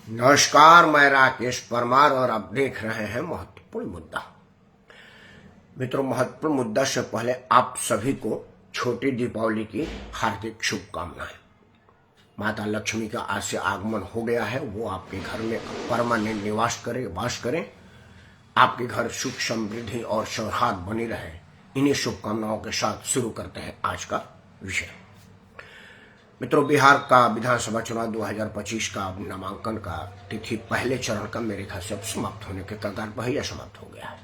नमस्कार, मैं राकेश परमार और आप देख रहे हैं महत्वपूर्ण मुद्दा। मित्रों, महत्वपूर्ण मुद्दा से पहले आप सभी को छोटी दीपावली की हार्दिक शुभकामनाएं। माता लक्ष्मी का आज से आगमन हो गया है, वो आपके घर में परमानेंट निवास करे, वास करें, आपके घर सुख समृद्धि और सौहार्द बनी रहे। इन्हीं शुभकामनाओं के साथ शुरू करते हैं आज का विषय। मित्रों, बिहार का विधानसभा चुनाव 2025 का नामांकन का तिथि पहले चरण का मेरे ख्याल से अब समाप्त होने के कगार पर या समाप्त हो गया है।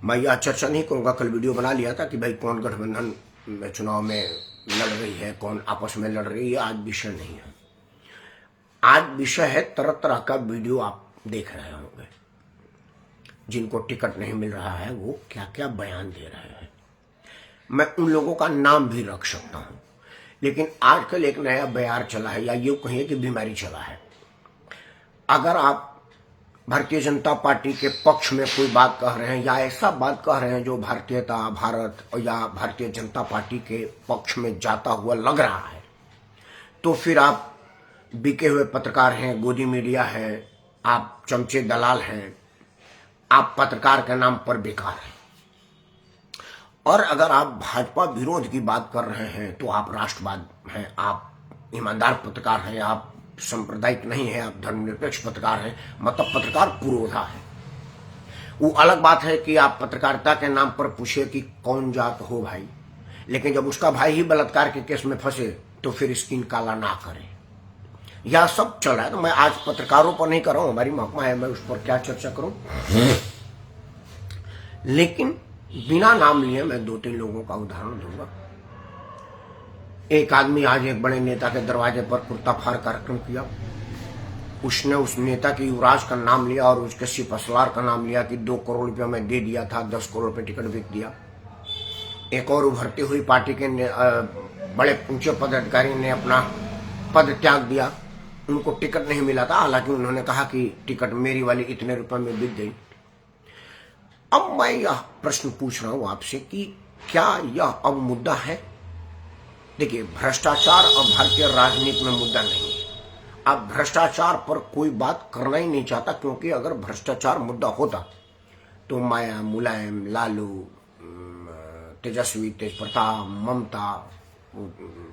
मैं यह चर्चा नहीं करूंगा, कल वीडियो बना लिया था कि भाई कौन गठबंधन में चुनाव में लड़ रही है, कौन आपस में लड़ रही है। आज विषय नहीं है, आज विषय है तरह तरह का वीडियो आप देख रहे होंगे। जिनको टिकट नहीं मिल रहा है वो क्या क्या बयान दे रहे हैं। मैं उन लोगों का नाम भी रख सकता हूं, लेकिन आजकल एक नया बयार चला है, या यूं कहिए कि बीमारी चला है। अगर आप भारतीय जनता पार्टी के पक्ष में कोई बात कह रहे हैं या ऐसा बात कह रहे हैं जो भारतीयता, भारत या भारतीय जनता पार्टी के पक्ष में जाता हुआ लग रहा है, तो फिर आप बिके हुए पत्रकार हैं, गोदी मीडिया है, आप चमचे दलाल हैं, आप पत्रकार के नाम पर बेकार हैं। और अगर आप भाजपा विरोध की बात कर रहे हैं तो आप राष्ट्रवाद हैं, आप ईमानदार पत्रकार हैं, आप सांप्रदायिक नहीं हैं, आप धर्मनिरपेक्ष पत्रकार हैं, मतलब पत्रकार पुरोधा है। वो अलग बात है कि आप पत्रकारिता के नाम पर पूछे कि कौन जात हो भाई, लेकिन जब उसका भाई ही बलात्कार के केस में फंसे तो फिर स्किन काला ना करें। यह सब चल रहा है। तो मैं आज पत्रकारों पर नहीं कर रहा हूं, हमारी महकमा है, मैं उस पर क्या चर्चा करूं। लेकिन बिना नाम लिए मैं 2-3 लोगों का उदाहरण दूंगा। एक आदमी आज एक बड़े नेता के दरवाजे पर कुर्ता फाड़ कार्यक्रम किया। उसने उस नेता के युवराज का नाम लिया और उसके सिपहसालार का नाम लिया कि 2 करोड़ रुपया मैं दे दिया था, 10 करोड़ रुपये टिकट बिक दिया। एक और उभरती हुई पार्टी के बड़े ऊंचे पदाधिकारी ने अपना पद त्याग दिया, उनको टिकट नहीं मिला था, हालांकि उन्होंने कहा कि टिकट मेरी वाली इतने रुपए में बिक गई। अब मैं यह प्रश्न पूछ रहा हूं आपसे कि क्या यह अब मुद्दा है? देखिए, भ्रष्टाचार अब भारतीय राजनीति में मुद्दा नहीं है। अब भ्रष्टाचार पर कोई बात करना ही नहीं चाहता, क्योंकि अगर भ्रष्टाचार मुद्दा होता तो माया, मुलायम, लालू, तेजस्वी, तेजप्रताप, ममता,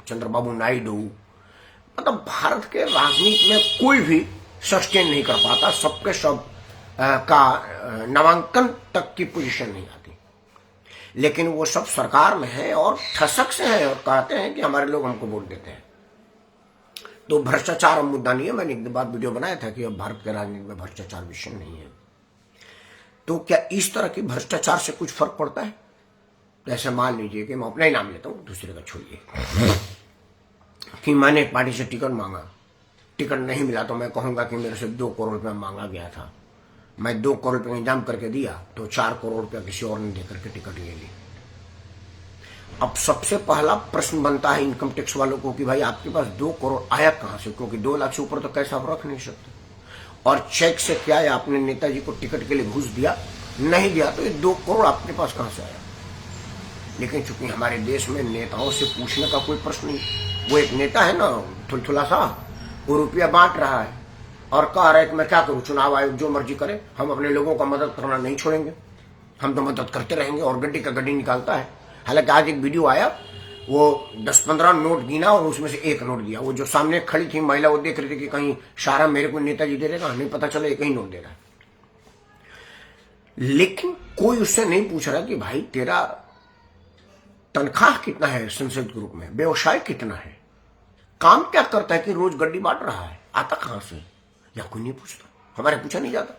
चंद्रबाबू नायडू, मतलब भारत के राजनीति में कोई भी सस्टेन नहीं कर पाता। सबके सब का नामांकन तक की पोजीशन नहीं आती, लेकिन वो सब सरकार में है और ठसक से है और कहते हैं कि हमारे लोग हमको वोट देते हैं। तो भ्रष्टाचार मुद्दा नहीं है। मैंने एक बार वीडियो बनाया था कि अब भारत के राजनीति में भ्रष्टाचार विषय नहीं है। तो क्या इस तरह की भ्रष्टाचार से कुछ फर्क पड़ता है? जैसे मान लीजिए कि मैं अपना ही नाम लेता हूं, दूसरे का छोड़िए, कि मैंने एक पार्टी से टिकट मांगा, टिकट नहीं मिला तो मैं कहूंगा कि मेरे से 2 करोड़ रुपया मांगा गया था, मैं 2 करोड़ रुपये इंतजाम करके दिया तो 4 करोड़ रुपया किसी और ने देकर के टिकट ले ली। अब सबसे पहला प्रश्न बनता है इनकम टैक्स वालों को कि भाई आपके पास 2 करोड़ आया कहां से, क्योंकि 2 लाख से ऊपर तो कैश आप रख नहीं सकते। और चेक से क्या है, आपने नेताजी को टिकट के लिए घूस दिया, नहीं दिया तो ये 2 करोड़ आपके पास कहां से आया। लेकिन चूंकि हमारे देश में नेताओं से पूछने का कोई प्रश्न नहीं, वो एक नेता है ना थुलथुला सा, वो रुपया बांट रहा है और कह रहा है कि मैं क्या करूं, चुनाव आयोग जो मर्जी करे, हम अपने लोगों का मदद करना नहीं छोड़ेंगे, हम तो मदद करते रहेंगे। और गड्डी का गड्डी निकालता है। हालांकि आज एक वीडियो आया, वो 10-15 नोट गिना और उसमें से 1 नोट दिया। वो जो सामने खड़ी थी महिला, वो देख रही थी कि कहीं सारा मेरे को नेताजी दे देगा, नहीं पता चला एक ही नोट दे रहा है। लेकिन कोई उससे नहीं पूछ रहा कि भाई तेरा तनख्वाह कितना है संसद ग्रुप में, व्यवसाय कितना है, काम क्या करता है कि रोज गड्डी बांट रहा है, आता कहां से, या कोई नहीं पूछता, हमारे पूछा नहीं जाता।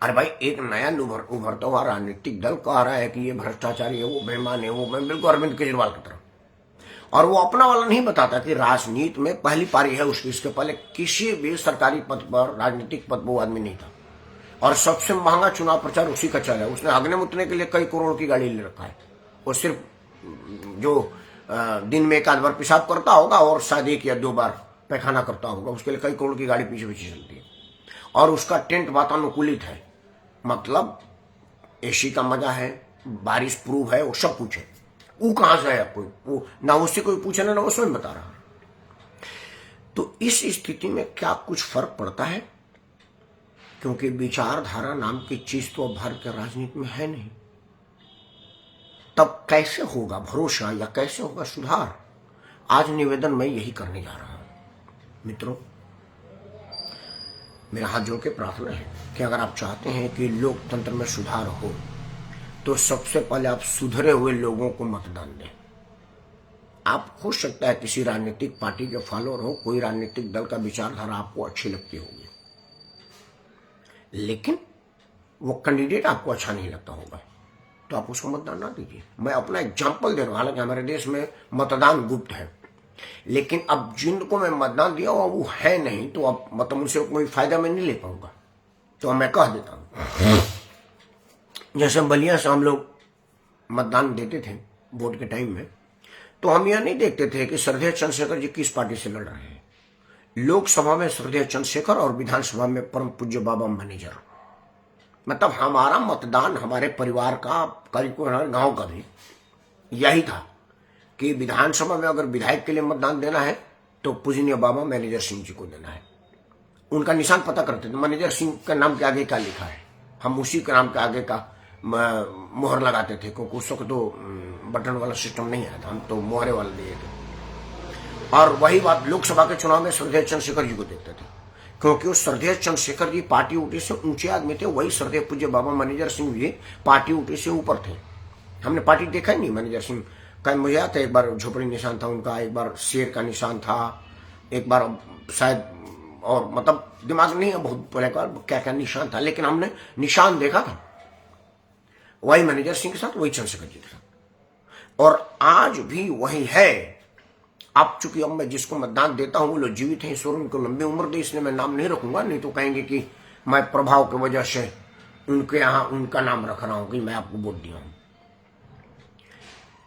अरे भाई, एक नया उभरता हुआ राजनीतिक दल कह रहा है कि ये भ्रष्टाचारी है, वो बेईमान है, वो बिल्कुल अरविंद केजरीवाल की तरह। और वो अपना वाला नहीं बताता कि राजनीति में पहली पारी है उसकी, इसके पहले किसी भी सरकारी पद पर, राजनीतिक पद पर वो आदमी नहीं था। और सबसे महंगा चुनाव प्रचार उसी का चल रहा है। उसने अग्नि मुतने के लिए कई करोड़ की गाड़ी ले रखा है। वो सिर्फ जो दिन में 1 आध बार पेशाब करता होगा और शायद 1 या 2 बार पैखाना करता होगा, उसके लिए कई करोड़ की गाड़ी पीछे पीछे चलती है। और उसका टेंट वातानुकूलित है, मतलब एसी का मजा है, बारिश प्रूफ है, वो सब कुछ है। वो कहां से है? कोई वो ना उससे कोई पूछे ना वो स्वयं बता रहा। तो इस स्थिति में क्या कुछ फर्क पड़ता है? क्योंकि विचारधारा नाम की चीज तो अब भारत के राजनीति में है नहीं। तब कैसे होगा भरोसा या कैसे होगा सुधार? आज निवेदन मैं यही करने जा रहा हूं। मित्रों, मेरा हाथ जोड़ के प्रार्थना है कि अगर आप चाहते हैं कि लोकतंत्र में सुधार हो तो सबसे पहले आप सुधरे हुए लोगों को मतदान दें। आप हो सकता है किसी राजनीतिक पार्टी के फॉलोअर हो, कोई राजनीतिक दल का विचारधारा आपको अच्छी लगती होगी, लेकिन वो कैंडिडेट आपको अच्छा नहीं लगता होगा, तो आप उसको मतदान ना दीजिए। मैं अपना एग्जाम्पल दे रहा हूं। हालांकि हमारे देश में मतदान गुप्त है, लेकिन अब जिनको मैं मतदान दिया हुआ वो है नहीं, तो अब मतलब उनसे कोई फायदा मैं नहीं ले पाऊंगा, तो मैं कह देता हूं। जैसे बलिया से हम लोग मतदान देते थे वोट के टाइम में, तो हम यह नहीं देखते थे कि श्रद्धेय चंद्रशेखर जी किस पार्टी से लड़ रहे हैं। लोकसभा में श्रद्धेय चंद्रशेखर और विधानसभा में परम पूज्य बाबा मैनेजर। मतलब हमारा मतदान हमारे परिवार का, करीब हमारे गांव का भी यही था कि विधानसभा में अगर विधायक के लिए मतदान देना है तो पूजनीय बाबा मैनेजर सिंह जी को देना है। उनका निशान पता करते थे, मैनेजर सिंह के नाम के आगे क्या लिखा है, हम उसी के नाम के आगे का मोहर लगाते थे, क्योंकि उस वक्त तो बटन वाला सिस्टम नहीं आया था, हम तो मोहरे वाला दिए थे। और वही बात लोकसभा के चुनाव में श्रद्धेय चंद्रशेखर जी को देखते थे, क्योंकि वो श्रद्धेय चंद्रशेखर जी पार्टी ऊटी से ऊंचे आदमी थे। वही श्रद्धेय पूज्य बाबा मैनेजर सिंह जी पार्टी ऊटी से ऊपर थे। हमने पार्टी देखा ही नहीं। मैनेजर सिंह का मुझे याद है, एक बार झोपड़ी निशान था उनका, एक बार शेर का निशान था, एक बार शायद, और मतलब दिमाग नहीं है बहुत पहले का क्या क्या निशान था, लेकिन हमने निशान देखा था वही मैनेजर सिंह के साथ, वही चंद्रशेखर जी के साथ, और आज भी वही है। अब चूंकि अब मैं जिसको मतदान देता हूं वो लोग जीवित हैं, ईश्वर उनको लंबी उम्र दे, इसलिए मैं नाम नहीं रखूंगा, नहीं तो कहेंगे कि मैं प्रभाव की वजह से उनके यहां उनका नाम रख रहा हूं कि मैं आपको वोट दिया हूं।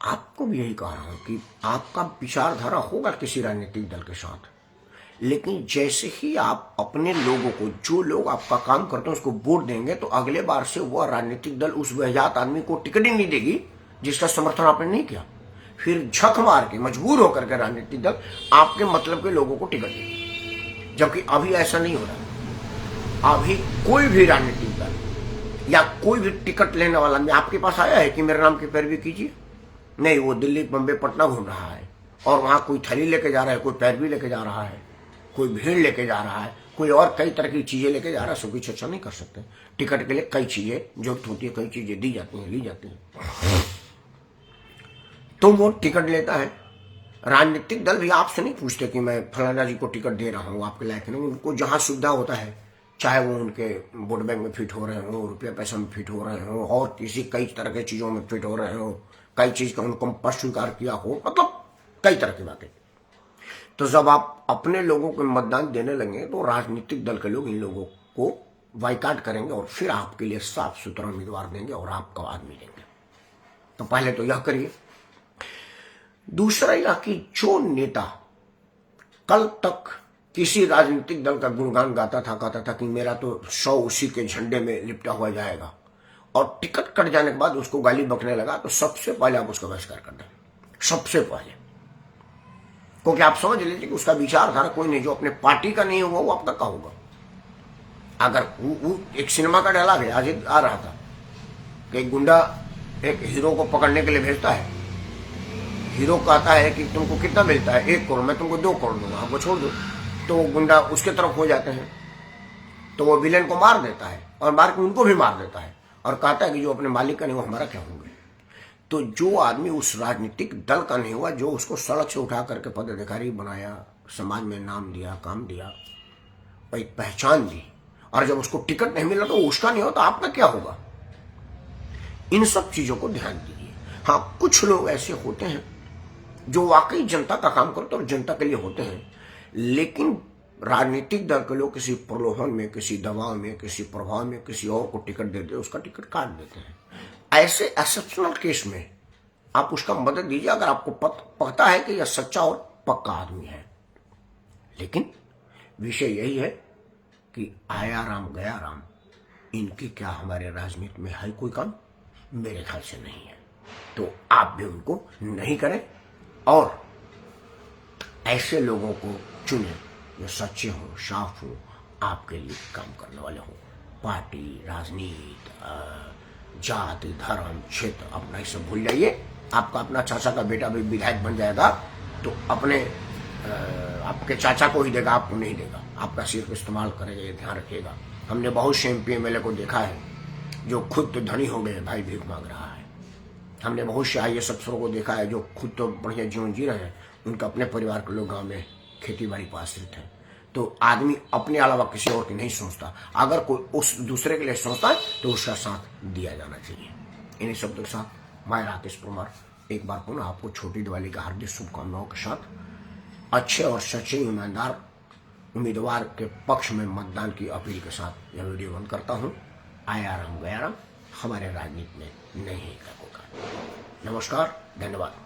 आपको भी यही कह रहा हूं कि आपका विचारधारा होगा किसी राजनीतिक दल के साथ, लेकिन जैसे ही आप अपने लोगों को, जो लोग आपका काम करते हैं उसको वोट देंगे, तो अगले बार से वह राजनीतिक दल उस बेहयात आदमी को टिकट ही नहीं देगी जिसका समर्थन आपने नहीं किया। फिर झक मार के मजबूर होकर के राजनीतिक दल आपके मतलब के लोगों को टिकट देगी, जबकि अभी ऐसा नहीं हो रहा। अभी कोई भी राजनीतिक दल या कोई भी टिकट लेने वाला आपके पास आया है कि मेरे नाम की पैरवी कीजिए? नहीं, वो दिल्ली, बम्बई, पटना घूम रहा है और वहां कोई थैली लेके जा रहा है, कोई पैरवी लेके जा रहा है, कोई भीड़ लेके जा रहा है, कोई और कई तरह की चीजें लेके जा रहा है। सब कुछ अच्छा नहीं कर सकते। टिकट के लिए कई चीजें जरूरत होती है, कई चीजें दी जाती हैं, ली जाती हैं। तो वो टिकट लेता है। राजनीतिक दल भी आपसे नहीं पूछते कि मैं फलाना जी को टिकट दे रहा हूँ, आपके लायक नहीं। उनको जहां सुविधा होता है, चाहे वो उनके वोट बैंक में फिट हो रहे हो, रुपया पैसा में फिट हो रहे हो, और किसी कई तरह की चीजों में फिट हो रहे हो, कई चीज का उनको पद स्वीकार किया हो, मतलब कई तरह की बातें। तो जब आप अपने लोगों को मतदान देने लगे तो राजनीतिक दल के लोग इन लोगों को बाइकाट करेंगे और फिर आपके लिए साफ सुथरा उम्मीदवार देंगे और आपका आदमी देंगे। तो पहले तो यह करिए। दूसरा यह कि जो नेता कल तक किसी राजनीतिक दल का गुणगान गाता था, कहता था कि मेरा तो 100 उसी के झंडे में लिपटा हुआ जाएगा, और टिकट कट जाने के बाद उसको गाली बकने लगा, तो सबसे पहले आप उसका बहिष्कार कर दें, सबसे पहले। क्योंकि आप समझ लीजिए कि उसका विचारधारा कोई नहीं, जो अपने पार्टी का नहीं होगा वो आपका का होगा। अगर वो एक सिनेमा का डायलॉग है, आज आ रहा था कि एक गुंडा एक हीरो को पकड़ने के लिए भेजता है। हीरो कहता है कि तुमको कितना मिलता है? 1 करोड़, मैं तुमको 2 करोड़ दूंगा, आपको छोड़ दो। तो वो गुंडा उसके तरफ हो जाते हैं, तो वो विलेन को मार देता है और मार के उनको भी मार देता है और कहता है कि जो अपने मालिक का नहीं वो हमारा क्या होंगे। तो जो आदमी उस राजनीतिक दल का नहीं हुआ, जो उसको सड़क से उठा करके पदाधिकारी बनाया, समाज में नाम दिया, काम दिया, एक पहचान दी, और जब उसको टिकट नहीं मिला तो उसका नहीं हो तो आपका क्या होगा? इन सब चीजों को ध्यान दीजिए। हाँ, कुछ लोग ऐसे होते हैं जो वाकई जनता का काम करते और जनता के लिए होते हैं, लेकिन राजनीतिक दल के लोग किसी प्रलोभन में, किसी दबाव में, किसी प्रभाव में किसी और को टिकट देते, उसका टिकट काट देते हैं। ऐसे एक्सेप्शनल केस में आप उसका मदद दीजिए, अगर आपको पता है कि यह सच्चा और पक्का आदमी है। लेकिन विषय यही है कि आया राम गया राम, इनकी क्या हमारे राजनीति में है कोई काम? मेरे ख्याल से नहीं है। तो आप भी उनको नहीं करें और ऐसे लोगों को चुनें जो सच्चे हों, साफ हों, आपके लिए काम करने वाले हों। पार्टी, राजनीति, जाति, धर्म, क्षेत्र अपना ये सब भूल जाइए। आपका अपना चाचा का बेटा भी विधायक बन जाएगा तो अपने आपके चाचा को ही देगा, आपको नहीं देगा। आपका सिर्फ इस्तेमाल करेगा, ये ध्यान रखिएगा। हमने बहुत से MP MLA को देखा है जो खुद तो धनी हो गए, भाई भीख मांग रहा है। हमने बहुत से IAS अफसरों को देखा है जो खुद तो बढ़िया जीवन जी रहे हैं, उनका अपने परिवार के लोग गाँव में खेती बाड़ी पर आश्रित है। तो आदमी अपने अलावा किसी और की नहीं सोचता। अगर कोई उस दूसरे के लिए सोचता है तो उसका साथ दिया जाना चाहिए। इन्हीं शब्दों के साथ मैं राकेश परमार एक बार पुनः आपको छोटी दिवाली का हार्दिक शुभकामनाओं के साथ अच्छे और सच्चे ईमानदार उम्मीदवार के पक्ष में मतदान की अपील के साथ यह वीडियो बंद करता हूँ। आया राम गया राम हमारे राजनीति में नहीं होगा। नमस्कार, धन्यवाद।